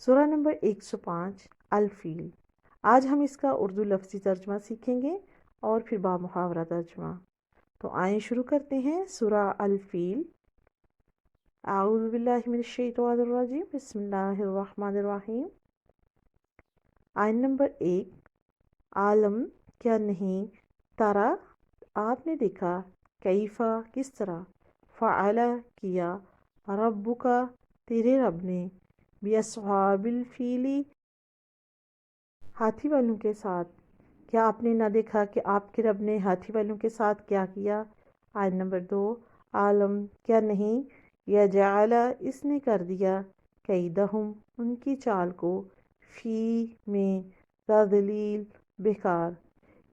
سورہ نمبر 105 الفیل۔ آج ہم اس کا اردو لفظی ترجمہ سیکھیں گے اور پھر بامحاورہ ترجمہ۔ تو آئیں شروع کرتے ہیں سورہ الفیل۔ اعوذ باللہ من الشیطان الرجیم، بسم اللہ الرحمن الرحیم۔ آیت نمبر 1۔ عالم کیا نہیں، تارا آپ نے دیکھا، کیفا کس طرح، فعل کیا، ربک تیرے رب نے، باصحاب الفیل ہاتھی والوں کے ساتھ۔ کیا آپ نے نہ دیکھا کہ آپ کے رب نے ہاتھی والوں کے ساتھ کیا کیا۔ آیت نمبر 2۔ عالم کیا نہیں، یجعل اس نے کر دیا، کیدہم ان کی چال کو، فی میں، تضلیل بیکار،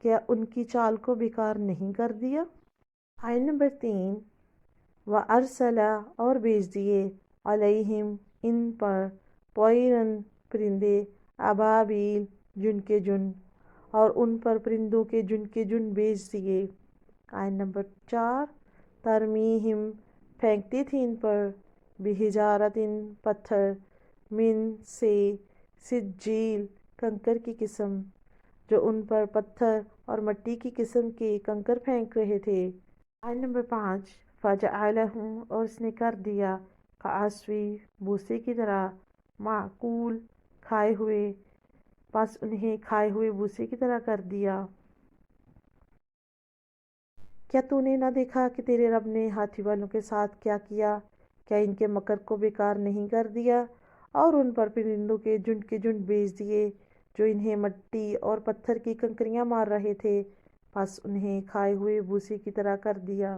کیا ان کی چال کو بیکار نہیں کر دیا۔ آیت نمبر 3۔ وَأَرْسَلَ اور بھیج دیے، علیہم ان پر، طَیْرًا پرندے، ابابیل جن کے جن، اور ان پر پرندوں کے جن بھیج دیے۔ آیت نمبر 4۔ ترمیہم پھینکتے تھے ان پر، بحجارۃ پتھر، من سے، سجیل کنکر کی قسم، جو ان پر پتھر اور مٹی کی قسم کے کنکر پھینک رہے تھے۔ آیت نمبر 5۔ فجعلہم اور اس نے کر دیا، کعصف بھوسے کی طرح، معقول کھائے ہوئے، پس انہیں کھائے ہوئے بھوسے کی طرح کر دیا۔ کیا تو نے نہ دیکھا کہ تیرے رب نے ہاتھی والوں کے ساتھ کیا کیا، کیا ان کے مکر کو بیکار نہیں کر دیا، اور ان پر پرندوں کے جن بھیج دیے، جو انہیں مٹی اور پتھر کی کنکریاں مار رہے تھے، پس انہیں کھائے ہوئے بھوسے کی طرح کر دیا۔